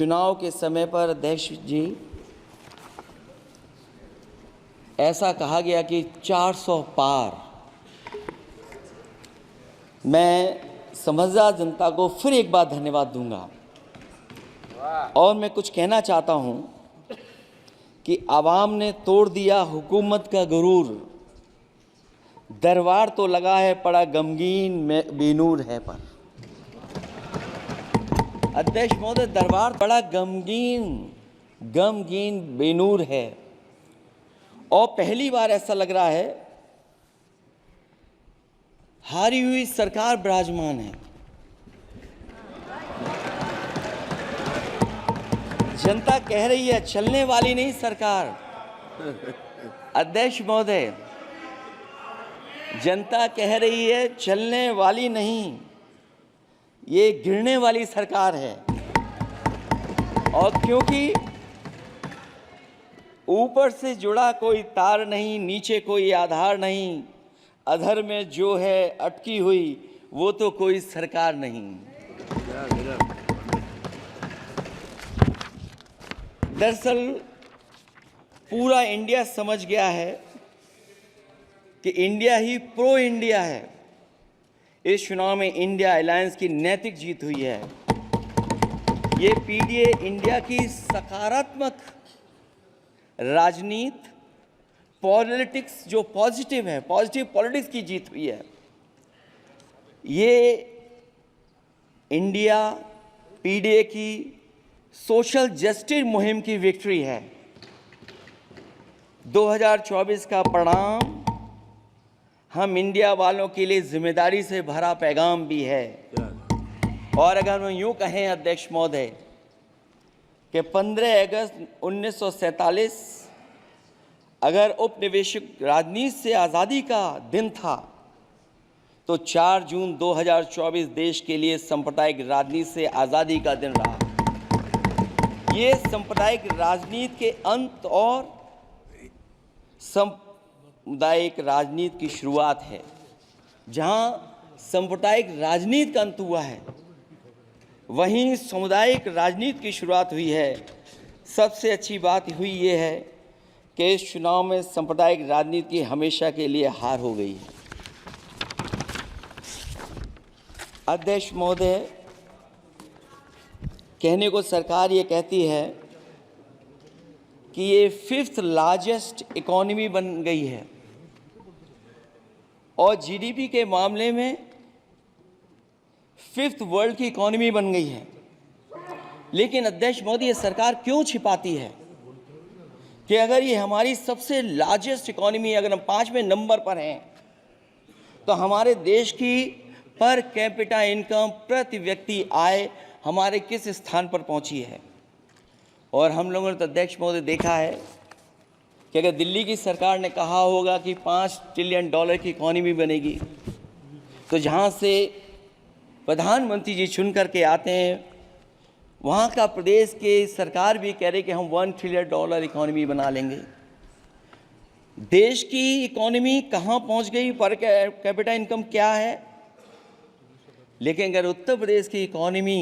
चुनाव के समय पर अध्यक्ष जी ऐसा कहा गया कि 400 पार। मैं समझदार जनता को फिर एक बार धन्यवाद दूंगा और मैं कुछ कहना चाहता हूं कि आवाम ने तोड़ दिया हुकूमत का गुरूर, दरबार तो लगा है पड़ा गमगीन में बेनूर है पर। अध्यक्ष महोदय, दरबार बड़ा गमगीन बेनूर है और पहली बार ऐसा लग रहा है हारी हुई सरकार विराजमान है। जनता कह रही है चलने वाली नहीं सरकार। अध्यक्ष महोदय, जनता कह रही है चलने वाली नहीं, ये गिरने वाली सरकार है। और क्योंकि ऊपर से जुड़ा कोई तार नहीं, नीचे कोई आधार नहीं, अधर में जो है अटकी हुई वो तो कोई सरकार नहीं। दरअसल पूरा इंडिया समझ गया है कि इंडिया ही प्रो इंडिया है। इस चुनाव में इंडिया अलायंस की नैतिक जीत हुई है। ये पीडीए इंडिया की सकारात्मक राजनीति, पॉलिटिक्स जो पॉजिटिव है, पॉजिटिव पॉलिटिक्स की जीत हुई है। ये इंडिया पीडीए की सोशल जस्टिस मुहिम की विक्ट्री है। 2024 का परिणाम हम इंडिया वालों के लिए जिम्मेदारी से भरा पैगाम भी है। और अगर हम यूं कहें अध्यक्ष महोदय कि 15 अगस्त 1947 अगर उपनिवेशिक राजनीति से आज़ादी का दिन था तो 4 जून 2024 देश के लिए सांप्रदायिक राजनीति से आज़ादी का दिन रहा। ये सांप्रदायिक राजनीति के अंत और सामुदायिक राजनीति की शुरुआत है। जहां सांप्रदायिक राजनीति का अंत हुआ है, वहीं सामुदायिक राजनीति की शुरुआत हुई है। सबसे अच्छी बात हुई ये है कि इस चुनाव में सांप्रदायिक राजनीति की हमेशा के लिए हार हो गई है। अध्यक्ष महोदय, कहने को सरकार ये कहती है कि ये 5th लार्जेस्ट इकोनॉमी बन गई है और जीडीपी के मामले में 5th वर्ल्ड की इकोनॉमी बन गई है। लेकिन अध्यक्ष मोदी, ये सरकार क्यों छिपाती है कि अगर ये हमारी सबसे लार्जेस्ट इकोनॉमी, अगर हम 5वें नंबर पर हैं, तो हमारे देश की पर कैपिटा इनकम, प्रति व्यक्ति आय हमारे किस स्थान पर पहुंची है। और हम लोगों ने तो अध्यक्ष महोदय देखा है कि अगर दिल्ली की सरकार ने कहा होगा कि $5 ट्रिलियन की इकोनॉमी बनेगी, तो जहां से प्रधानमंत्री जी चुन करके आते हैं, वहाँ का प्रदेश के सरकार भी कह रही कि हम $1 ट्रिलियन इकोनॉमी बना लेंगे। देश की इकोनॉमी कहाँ पहुँच गई, पर कैपिटा इनकम क्या है। लेकिन अगर उत्तर प्रदेश की इकोनॉमी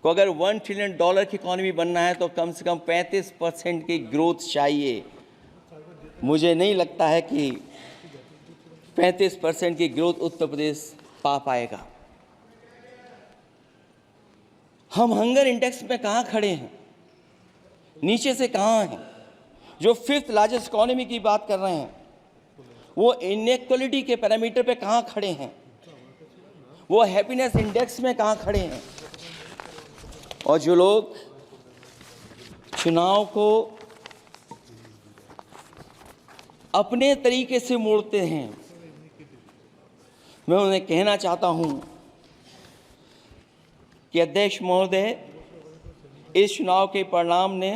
को अगर $1 ट्रिलियन की इकोनॉमी बनना है तो कम से कम 35% की ग्रोथ चाहिए। मुझे नहीं लगता है कि 35% की ग्रोथ उत्तर प्रदेश पा पाएगा। हम हंगर इंडेक्स में कहाँ खड़े हैं, नीचे से कहाँ हैं। जो 5th लार्जेस्ट इकोनॉमी की बात कर रहे हैं, वो इनइक्वालिटी के पैरामीटर पे कहाँ खड़े हैं, वो हैप्पीनेस इंडेक्स में कहाँ खड़े हैं। और जो लोग चुनाव को अपने तरीके से मोड़ते हैं, मैं उन्हें कहना चाहता हूं कि अध्यक्ष महोदय, इस चुनाव के परिणाम ने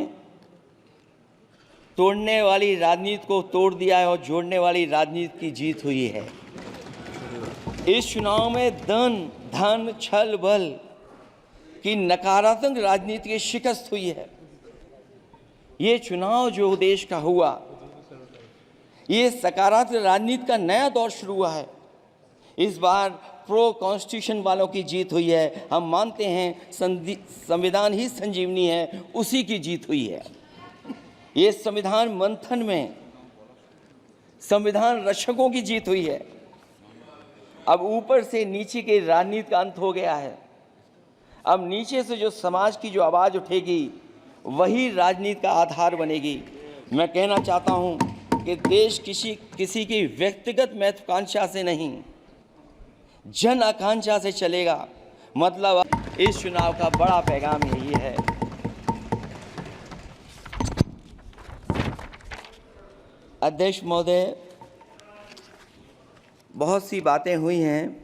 तोड़ने वाली राजनीति को तोड़ दिया है और जोड़ने वाली राजनीति की जीत हुई है। इस चुनाव में धन छल बल की नकारात्मक राजनीति की शिकस्त हुई है। ये चुनाव जो देश का हुआ, ये सकारात्मक राजनीति का नया दौर शुरू हुआ है। इस बार प्रो कॉन्स्टिट्यूशन वालों की जीत हुई है। हम मानते हैं संविधान ही संजीवनी है, उसी की जीत हुई है। ये संविधान मंथन में संविधान रक्षकों की जीत हुई है। अब ऊपर से नीचे की राजनीति का अंत हो गया है। अब नीचे से जो समाज की जो आवाज़ उठेगी वही राजनीति का आधार बनेगी। मैं कहना चाहता हूं कि देश किसी की व्यक्तिगत महत्वाकांक्षा से नहीं, जन आकांक्षा से चलेगा। मतलब इस चुनाव का बड़ा पैगाम यही है। अध्यक्ष महोदय, बहुत सी बातें हुई हैं।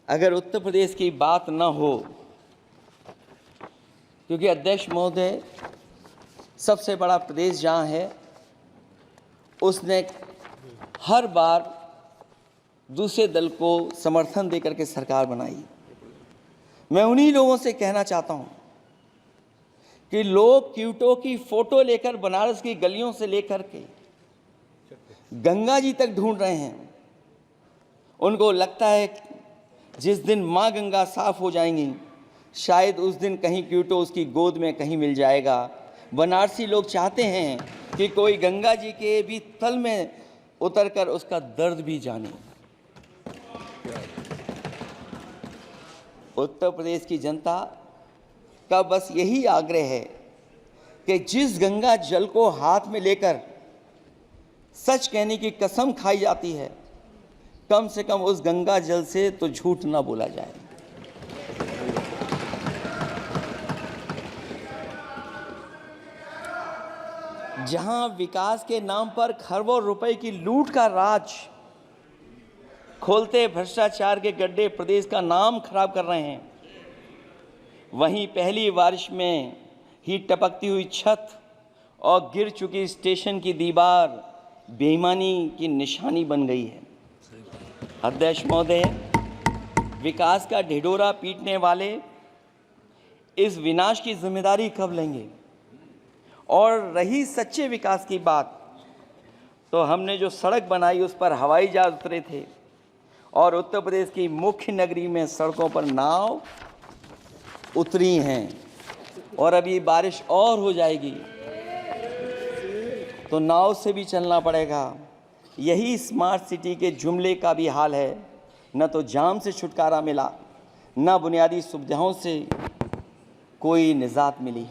अगर उत्तर प्रदेश की बात न हो, क्योंकि अध्यक्ष महोदय सबसे बड़ा प्रदेश जहाँ है, उसने हर बार दूसरे दल को समर्थन देकर के सरकार बनाई। मैं उन्हीं लोगों से कहना चाहता हूँ कि लोग क्यूटो की फोटो लेकर बनारस की गलियों से लेकर के गंगा जी तक ढूंढ रहे हैं। उनको लगता है जिस दिन माँ गंगा साफ हो जाएंगी, शायद उस दिन कहीं क्यूटो उसकी गोद में कहीं मिल जाएगा। बनारसी लोग चाहते हैं कि कोई गंगा जी के भी तल में उतरकर उसका दर्द भी जाने। उत्तर प्रदेश की जनता का बस यही आग्रह है कि जिस गंगा जल को हाथ में लेकर सच कहने की कसम खाई जाती है, कम से कम उस गंगा जल से तो झूठ ना बोला जाए। जहां विकास के नाम पर खरबों रुपए की लूट का राज खोलते भ्रष्टाचार के गड्ढे प्रदेश का नाम खराब कर रहे हैं, वहीं पहली बारिश में ही टपकती हुई छत और गिर चुकी स्टेशन की दीवार बेईमानी की निशानी बन गई है। अध्यक्ष महोदय, विकास का ढिढोरा पीटने वाले इस विनाश की जिम्मेदारी कब लेंगे? और रही सच्चे विकास की बात, तो हमने जो सड़क बनाई उस पर हवाई जहाज उतरे थे और उत्तर प्रदेश की मुख्य नगरी में सड़कों पर नाव उतरी हैं, और अभी बारिश और हो जाएगी तो नाव से भी चलना पड़ेगा। यही स्मार्ट सिटी के जुमले का भी हाल है। न तो जाम से छुटकारा मिला, न बुनियादी सुविधाओं से कोई निजात मिली,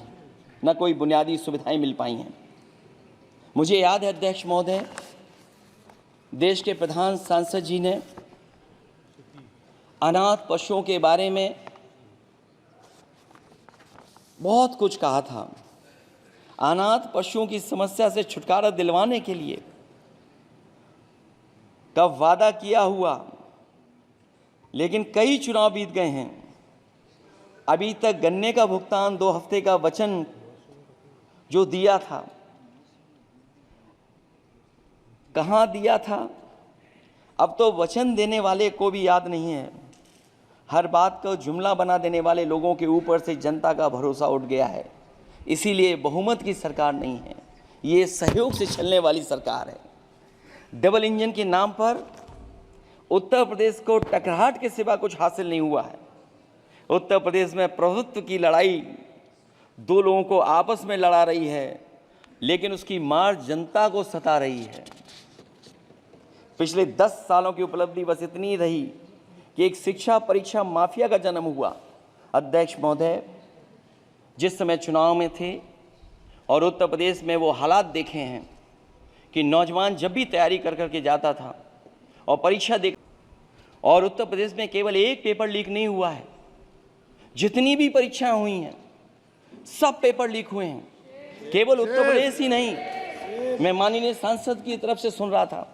न कोई बुनियादी सुविधाएं मिल पाई हैं। मुझे याद है अध्यक्ष महोदय, देश के प्रधान सांसद जी ने अनाथ पशुओं के बारे में बहुत कुछ कहा था। अनाथ पशुओं की समस्या से छुटकारा दिलवाने के लिए कब वादा किया हुआ, लेकिन कई चुनाव बीत गए हैं, अभी तक गन्ने का भुगतान 2 हफ्ते का वचन जो दिया था, कहाँ दिया था? अब तो वचन देने वाले को भी याद नहीं है। हर बात को जुमला बना देने वाले लोगों के ऊपर से जनता का भरोसा उठ गया है। इसीलिए बहुमत की सरकार नहीं है, ये सहयोग से चलने वाली सरकार है। डबल इंजन के नाम पर उत्तर प्रदेश को टकराहट के सिवा कुछ हासिल नहीं हुआ है। उत्तर प्रदेश में प्रभुत्व की लड़ाई 2 लोगों को आपस में लड़ा रही है, लेकिन उसकी मार जनता को सता रही है। पिछले 10 सालों की उपलब्धि बस इतनी रही कि एक शिक्षा परीक्षा माफिया का जन्म हुआ। अध्यक्ष महोदय, जिस समय चुनाव में थे और उत्तर प्रदेश में वो हालात देखे हैं कि नौजवान जब भी तैयारी कर करके जाता था और परीक्षा दे, और उत्तर प्रदेश में केवल एक पेपर लीक नहीं हुआ है, जितनी भी परीक्षाएं हुई हैं सब पेपर लीक हुए हैं। केवल उत्तर प्रदेश ही नहीं, मैं माननीय सांसद की तरफ से सुन रहा था,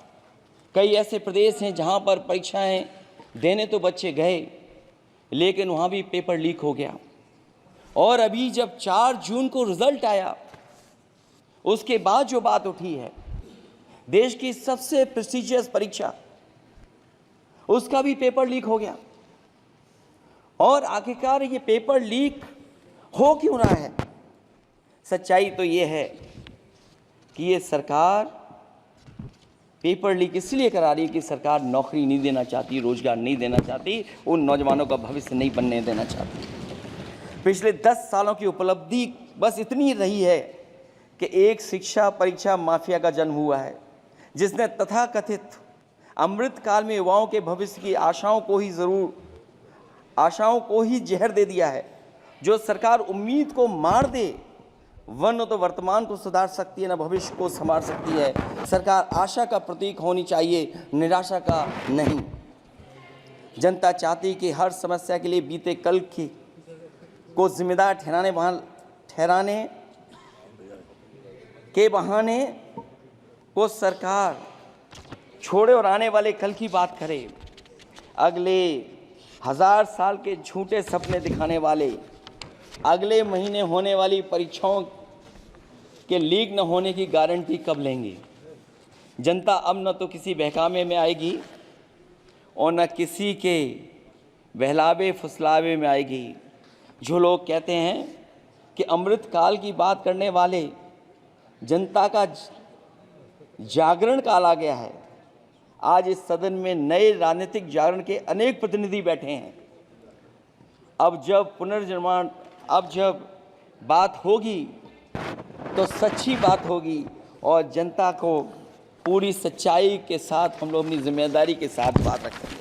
कई ऐसे प्रदेश हैं जहां पर परीक्षाएं देने तो बच्चे गए, लेकिन वहां भी पेपर लीक हो गया। और अभी जब 4 जून को रिजल्ट आया, उसके बाद जो बात उठी है, देश की सबसे प्रेस्टिजियस परीक्षा, उसका भी पेपर लीक हो गया। और आखिरकार ये पेपर लीक हो क्यों रहा है? सच्चाई तो ये है कि ये सरकार पेपर लीक इसलिए करा रही है कि सरकार नौकरी नहीं देना चाहती, रोजगार नहीं देना चाहती, उन नौजवानों का भविष्य नहीं बनने देना चाहती। पिछले 10 सालों की उपलब्धि बस इतनी रही है कि एक शिक्षा परीक्षा माफिया का जन्म हुआ है, जिसने तथाकथित अमृतकाल में युवाओं के भविष्य की आशाओं को ही जहर दे दिया है। जो सरकार उम्मीद को मार दे, वह न तो वर्तमान को सुधार सकती है, न भविष्य को संवार सकती है। सरकार आशा का प्रतीक होनी चाहिए, निराशा का नहीं। जनता चाहती कि हर समस्या के लिए बीते कल को जिम्मेदार ठहराने के बहाने को सरकार छोड़े और आने वाले कल की बात करे। अगले 1000 साल के झूठे सपने दिखाने वाले अगले महीने होने वाली परीक्षाओं के लीक न होने की गारंटी कब लेंगे? जनता अब न तो किसी बहकावे में आएगी और न किसी के बहलावे फुसलावे में आएगी। जो लोग कहते हैं कि अमृतकाल की बात करने वाले जनता का जागरण काल आ गया है, आज इस सदन में नए राजनीतिक जागरण के अनेक प्रतिनिधि बैठे हैं। अब जब बात होगी तो सच्ची बात होगी और जनता को पूरी सच्चाई के साथ हम लोग अपनी जिम्मेदारी के साथ बात रखेंगे।